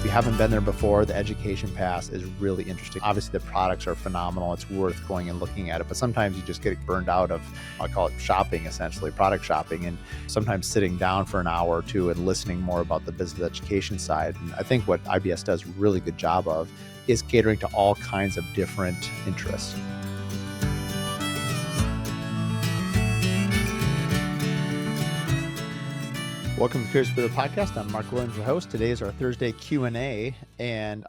you haven't been there before, the education pass is really interesting. Obviously, the products are phenomenal. It's worth going and looking at it. But sometimes you just get burned out of, I call it shopping, essentially, product shopping, and sometimes sitting down for an hour or two and listening more about the business education side. And I think what IBS does a really good job of is catering to all kinds of different interests. Welcome to the Curious Builder Podcast. I'm Mark Williams, your host. Today is our Thursday Q&A, and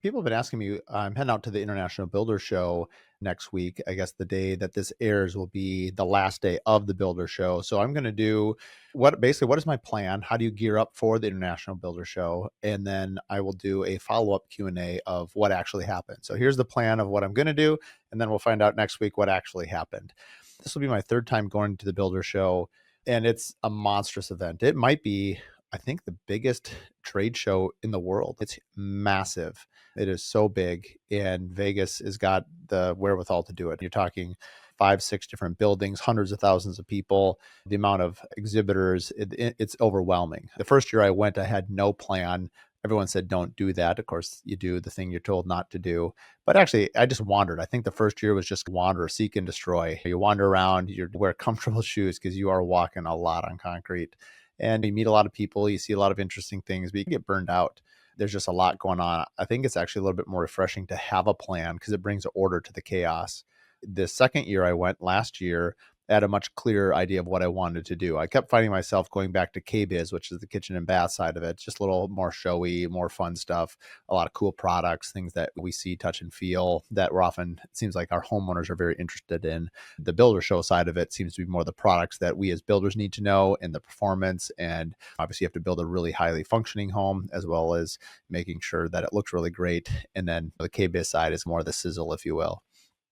people have been asking me, I'm heading out to the International Builder Show next week. I guess the day that this airs will be the last day of the Builder Show. So I'm going to do what is my plan? How do you gear up for the International Builder Show? And then I will do a follow-up Q&A of what actually happened. So here's the plan of what I'm going to do, and then we'll find out next week what actually happened. This will be my third time going to the Builder Show, and it's a monstrous event. It might be, I think, the biggest trade show in the world. It's massive. It is so big, and Vegas has got the wherewithal to do it. You're talking 5-6 different buildings, hundreds of thousands of people. The amount of exhibitors, it's overwhelming. The first year I went, I had no plan. Everyone said, don't do that. Of course, you do the thing you're told not to do. But actually, I just wandered. I think the first year was just wander, seek, and destroy. You wander around, you wear comfortable shoes because you are walking a lot on concrete. And you meet a lot of people, you see a lot of interesting things, but you can get burned out. There's just a lot going on. I think it's actually a little bit more refreshing to have a plan because it brings order to the chaos. The second year I went last year, I had a much clearer idea of what I wanted to do. I kept finding myself going back to KBIS, which is the kitchen and bath side of it, just a little more showy, more fun stuff, a lot of cool products, things that we see, touch, and feel that we're often, it seems like our homeowners are very interested in. The builder show side of it seems to be more the products that we as builders need to know and the performance. And obviously you have to build a really highly functioning home as well as making sure that it looks really great. And then the KBIS side is more the sizzle, if you will.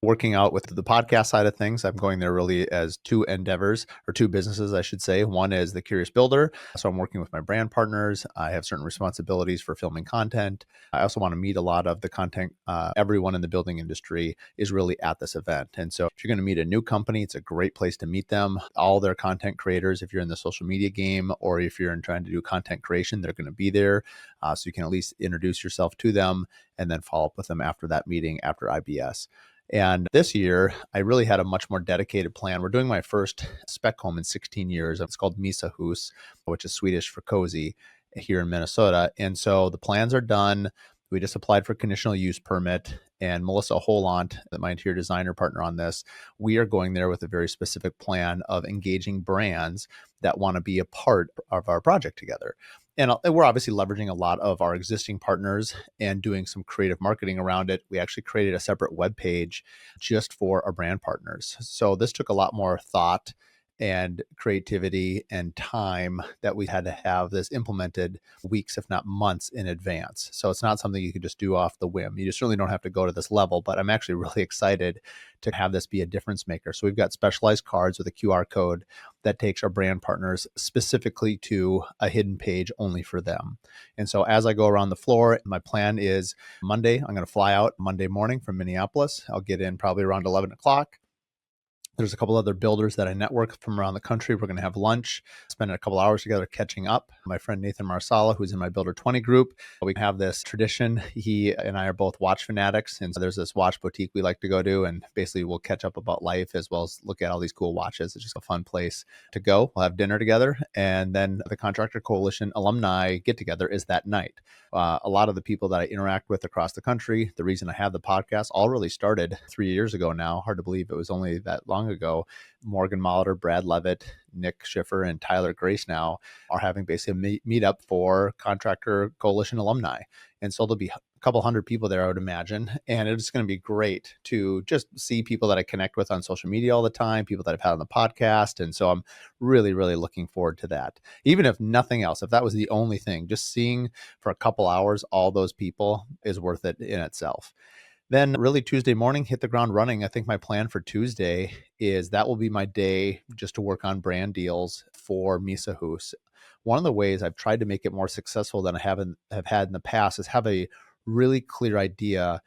Working out with the podcast side of things, I'm going there really as two endeavors, or two businesses, I should say. One is the Curious Builder. So I'm working with my brand partners. I have certain responsibilities for filming content. I also want to meet a lot of the content. Everyone in the building industry is really at this event. And so if you're going to meet a new company, it's a great place to meet them. All their content creators, if you're in the social media game or if you're trying to do content creation, they're going to be there. So you can at least introduce yourself to them and then follow up with them after that meeting, after IBS. And this year, I really had a much more dedicated plan. We're doing my first spec home in 16 years. It's called Mysa Hus, which is Swedish for cozy, here in Minnesota. And so the plans are done. We just applied for conditional use permit. And Melissa Holant, my interior designer partner on this, we are going there with a very specific plan of engaging brands that want to be a part of our project together. And we're obviously leveraging a lot of our existing partners and doing some creative marketing around it. We actually created a separate web page just for our brand partners. So this took a lot more thought and creativity and time that we had to have this implemented weeks, if not months in advance. So it's not something you can just do off the whim. You certainly don't have to go to this level, but I'm actually really excited to have this be a difference maker. So we've got specialized cards with a QR code that takes our brand partners specifically to a hidden page only for them. And so as I go around the floor, my plan is Monday, I'm going to fly out Monday morning from Minneapolis. I'll get in probably around 11 o'clock. There's a couple other builders that I network from around the country. We're going to have lunch, spend a couple hours together catching up. My friend Nathan Marsala, who's in my Builder 20 group, we have this tradition. He and I are both watch fanatics. And so there's this watch boutique we like to go to. And basically we'll catch up about life as well as look at all these cool watches. It's just a fun place to go. We'll have dinner together. And then the Contractor Coalition alumni get together is that night. A lot of the people that I interact with across the country, the reason I have the podcast all really started 3 years ago now. Hard to believe it was only that long ago. Morgan Molitor, Brad Levitt, Nick Schiffer, and Tyler Grace now are having basically a meetup for Contractor Coalition alumni. And so there'll be a couple hundred people there, I would imagine. And it's going to be great to just see people that I connect with on social media all the time, people that I've had on the podcast. And so I'm really, really looking forward to that. Even if nothing else, if that was the only thing, just seeing for a couple hours all those people is worth it in itself. Then really Tuesday morning, hit the ground running. I think my plan for Tuesday is that will be my day just to work on brand deals for Mysa Hus. One of the ways I've tried to make it more successful than I have had in the past is have a really clear idea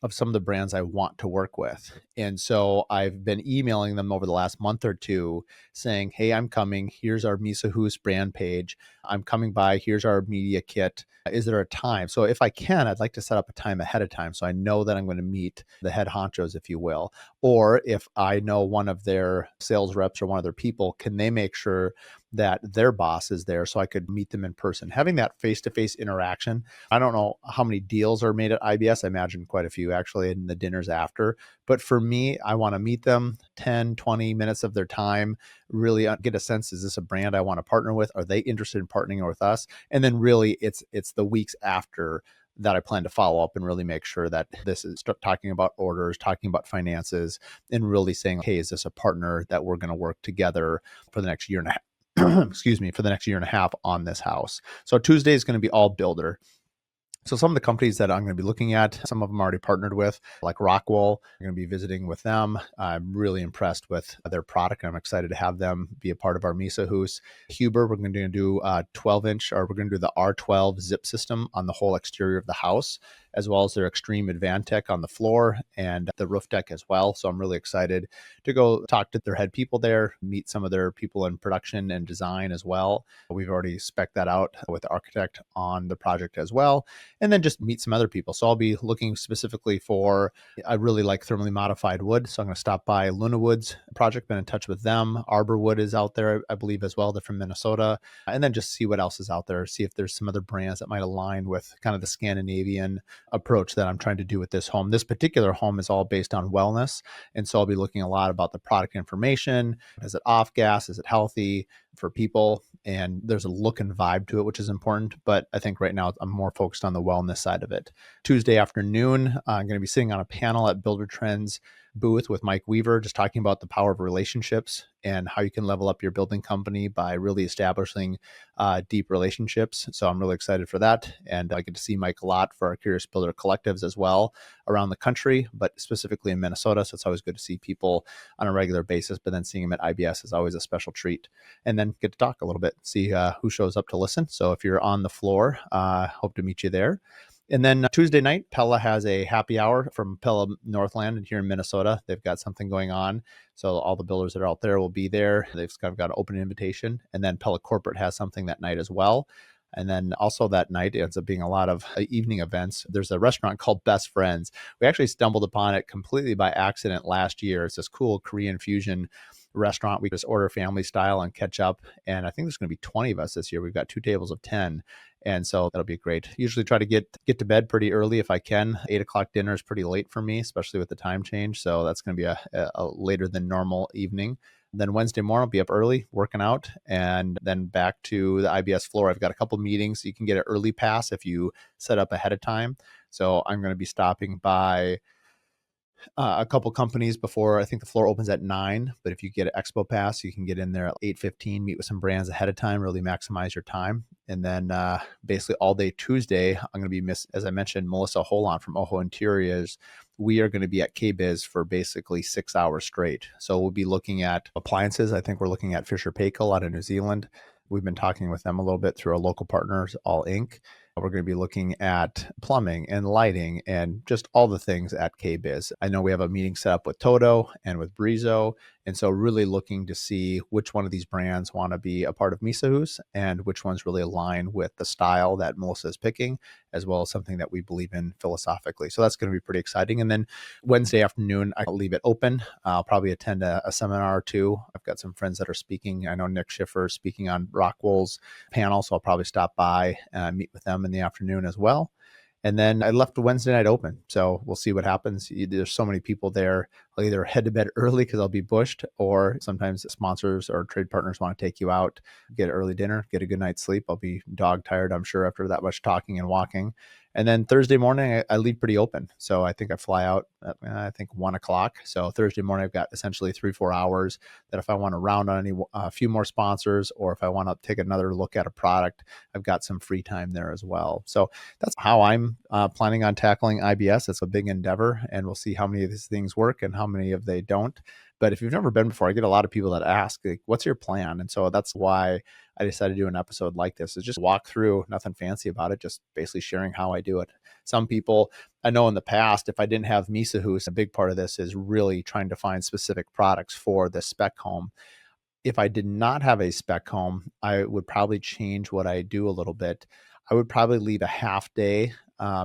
of some of the brands I want to work with. And so I've been emailing them over the last month or two saying, hey, I'm coming. Here's our Mysa Hus brand page. I'm coming by. Here's our media kit. Is there a time? So if I can, I'd like to set up a time ahead of time so I know that I'm going to meet the head honchos, if you will. Or if I know one of their sales reps or one of their people, can they make sure that their boss is there so I could meet them in person? Having that face-to-face interaction. I don't know how many deals are made at IBS. I imagine quite a few actually in the dinners after. But for me, I want to meet them 10, 20 minutes of their time, really get a sense, is this a brand I want to partner with? Are they interested in partnering with us? And then really it's the weeks after that I plan to follow up and really make sure that this is talking about orders, talking about finances, and really saying, hey, is this a partner that we're going to work together for the next year and a half? Excuse me, for the next year and a half on this house. So Tuesday is going to be all builder. So some of the companies that I'm going to be looking at, some of them already partnered with, like Rockwell. I'm going to be visiting with them. I'm really impressed with their product. I'm excited to have them be a part of our Mysa Hus. Huber, we're going to do 12-inch, or we're going to do the R12 zip system on the whole exterior of the house, as well as their Extreme Advantech on the floor and the roof deck as well. So I'm really excited to go talk to their head people there, meet some of their people in production and design as well. We've already spec'd that out with the architect on the project as well, and then just meet some other people. So I'll be looking specifically for, I really like thermally modified wood. So I'm going to stop by Luna Woods project, been in touch with them. Arbor Wood is out there, I believe, as well. They're from Minnesota. And then just see what else is out there, see if there's some other brands that might align with kind of the Scandinavian approach that I'm trying to do with this home. This particular home is all based on wellness. And so I'll be looking a lot about the product information. Is it off gas? Is it healthy for people? And there's a look and vibe to it, which is important. But I think right now I'm more focused on the wellness side of it. Tuesday afternoon, I'm going to be sitting on a panel at Builder Trends booth with Mike Weaver, just talking about the power of relationships and how you can level up your building company by really establishing deep relationships. So I'm really excited for that. And I get to see Mike a lot for our Curious Builder collectives as well around the country, but specifically in Minnesota. So it's always good to see people on a regular basis, but then seeing him at IBS is always a special treat. And then get to talk a little bit, see who shows up to listen. So if you're on the floor, hope to meet you there. And then Tuesday night, Pella has a happy hour from Pella Northland here in Minnesota. They've got something going on. So all the builders that are out there will be there. They've kind of got an open invitation. And then Pella Corporate has something that night as well. And then also that night, it ends up being a lot of evening events. There's a restaurant called Best Friends. We actually stumbled upon it completely by accident last year. It's this cool Korean fusion restaurant. We just order family style and catch up. And I think there's going to be 20 of us this year. We've got 2 tables of 10. And so that'll be great. Usually try to get to bed pretty early if I can. 8 o'clock dinner is pretty late for me, especially with the time change. So that's going to be a later than normal evening. Then Wednesday morning, I'll be up early working out, and then back to the IBS floor. I've got a couple meetings. You can get an early pass if you set up ahead of time. So I'm going to be stopping by a couple companies before. I think the floor opens at 9, but if you get an expo pass, you can get in there at 8:15, meet with some brands ahead of time, really maximize your time. And then basically all day Tuesday, I'm going to be, as I mentioned, Melissa Holon from Ojo Interiors. We are going to be at KBIS for basically 6 hours straight. So we'll be looking at appliances. I think we're looking at Fisher Paykel out of New Zealand. We've been talking with them a little bit through our local partners, All Inc. We're going to be looking at plumbing and lighting and just all the things at KBIS. I know we have a meeting set up with Toto and with Brizo. And so really looking to see which one of these brands want to be a part of Mysa Hus and which ones really align with the style that Melissa is picking, as well as something that we believe in philosophically. So that's going to be pretty exciting. And then Wednesday afternoon, I'll leave it open. I'll probably attend a seminar or two. I've got some friends that are speaking. I know Nick Schiffer is speaking on Rockwell's panel, so I'll probably stop by and meet with them in the afternoon as well. And then I left Wednesday night open. So we'll see what happens. There's so many people there. I'll either head to bed early because I'll be bushed, or sometimes sponsors or trade partners want to take you out, get an early dinner, get a good night's sleep. I'll be dog tired, I'm sure, after that much talking and walking. And then Thursday morning, I leave pretty open. So I think I fly out at, 1 o'clock. So Thursday morning, I've got essentially 3-4 hours that if I want to round on a few more sponsors, or if I want to take another look at a product, I've got some free time there as well. So that's how I'm planning on tackling IBS. It's a big endeavor, and we'll see how many of these things work and how many of they don't. But if you've never been before, I get a lot of people that ask, like, what's your plan? And so that's why I decided to do an episode like this, is just walk through, nothing fancy about it, just basically sharing how I do it. Some people I know in the past, if I didn't have Mysa Hus, a big part of this is really trying to find specific products for the spec home. If I did not have a spec home, I would probably change what I do a little bit. I would probably leave a half day,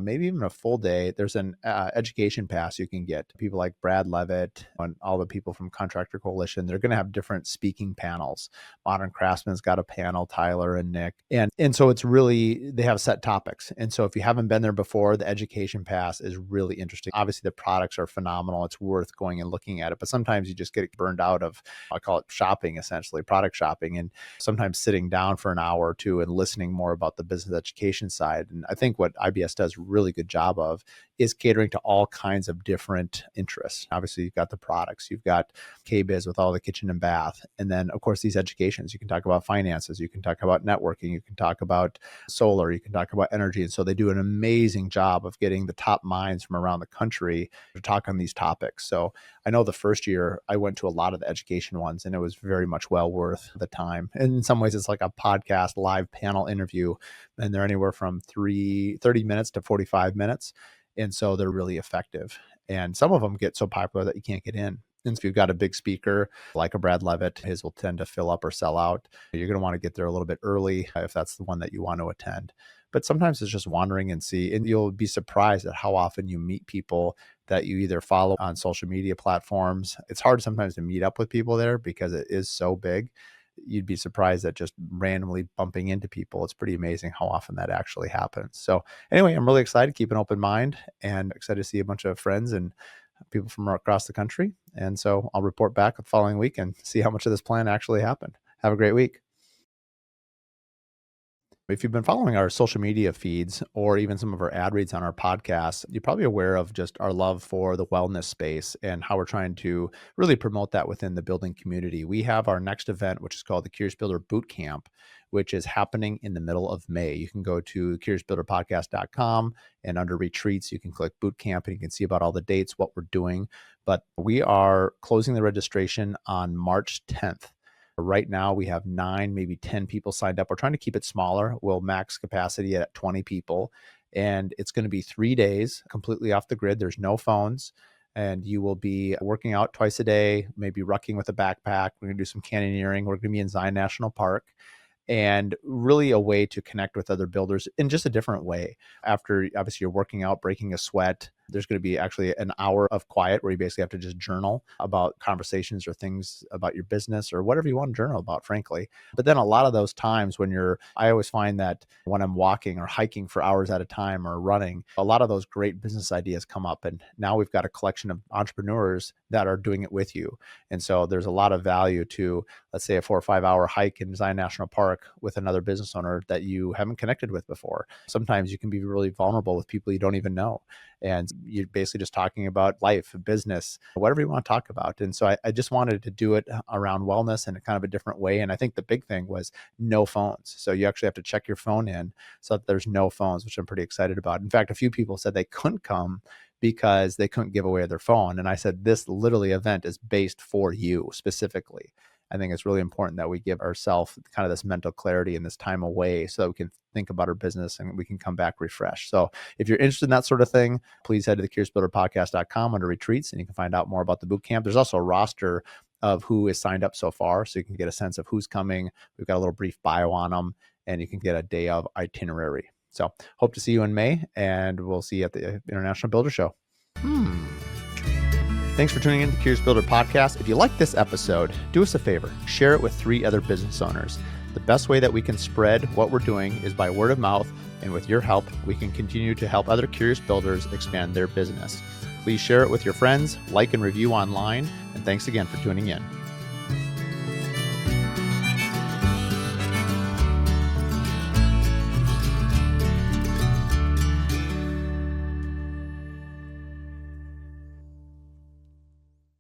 maybe even a full day. There's an education pass you can get. People like Brad Levitt and all the people from Contractor Coalition, they're going to have different speaking panels. Modern Craftsman's got a panel, Tyler and Nick. And so it's really, they have set topics. And so if you haven't been there before, the education pass is really interesting. Obviously, the products are phenomenal. It's worth going and looking at it. But sometimes you just get burned out of, I call it shopping, essentially, product shopping. And sometimes sitting down for an hour or two and listening more about the business education side. And I think what IBS does a really good job of is catering to all kinds of different interests. Obviously, you've got the products, you've got KBiz with all the kitchen and bath. And then, of course, these educations. You can talk about finances, you can talk about networking, you can talk about solar, you can talk about energy. And so they do an amazing job of getting the top minds from around the country to talk on these topics. So I know the first year I went to a lot of the education ones, and it was very much well worth the time. And in some ways, it's like a podcast live panel interview, and they're anywhere from 30 minutes to 45 minutes. And so they're really effective. And some of them get so popular that you can't get in. And if you've got a big speaker like a Brad Levitt, his will tend to fill up or sell out. You're going to want to get there a little bit early if that's the one that you want to attend. But sometimes it's just wandering and see, and you'll be surprised at how often you meet people that you either follow on social media platforms. It's hard sometimes to meet up with people there because it is so big. You'd be surprised at just randomly bumping into people. It's pretty amazing how often that actually happens. So anyway, I'm really excited, keep an open mind, and excited to see a bunch of friends and people from across the country. And so I'll report back the following week and see how much of this plan actually happened. Have a great week. If you've been following our social media feeds or even some of our ad reads on our podcast, you're probably aware of just our love for the wellness space and how we're trying to really promote that within the building community. We have our next event, which is called the Curious Builder Boot Camp, which is happening in the middle of May. You can go to curiousbuilderpodcast.com, and under retreats, you can click boot camp and you can see about all the dates, what we're doing. But we are closing the registration on March 10th. Right now, we have 9, maybe 10 people signed up. We're trying to keep it smaller. We'll max capacity at 20 people. And it's going to be 3 days completely off the grid. There's no phones. And you will be working out twice a day, maybe rucking with a backpack. We're going to do some canyoneering. We're going to be in Zion National Park. And really a way to connect with other builders in just a different way. After, obviously, you're working out, breaking a sweat, there's going to be actually an hour of quiet where you basically have to just journal about conversations or things about your business or whatever you want to journal about, frankly. But then a lot of those times when I always find that when I'm walking or hiking for hours at a time or running, a lot of those great business ideas come up. And now we've got a collection of entrepreneurs that are doing it with you. And so there's a lot of value to, let's say, a 4 or 5 hour hike in Zion National Park with another business owner that you haven't connected with before. Sometimes you can be really vulnerable with people you don't even know. And you're basically just talking about life, business, whatever you want to talk about. And so I just wanted to do it around wellness in a kind of a different way. And I think the big thing was no phones. So you actually have to check your phone in so that there's no phones, which I'm pretty excited about. In fact, a few people said they couldn't come because they couldn't give away their phone. And I said, this literally event is based for you specifically. I think it's really important that we give ourselves kind of this mental clarity and this time away so that we can think about our business and we can come back refreshed. So if you're interested in that sort of thing, please head to the curiousbuilderpodcast.com under retreats and you can find out more about the boot camp. There's also a roster of who is signed up so far, so you can get a sense of who's coming. We've got a little brief bio on them, and you can get a day of itinerary. So hope to see you in May, and we'll see you at the International Builder Show. Thanks for tuning in to the Curious Builder Podcast. If you like this episode, do us a favor, share it with 3 other business owners. The best way that we can spread what we're doing is by word of mouth, and with your help, we can continue to help other curious builders expand their business. Please share it with your friends, like and review online, and thanks again for tuning in.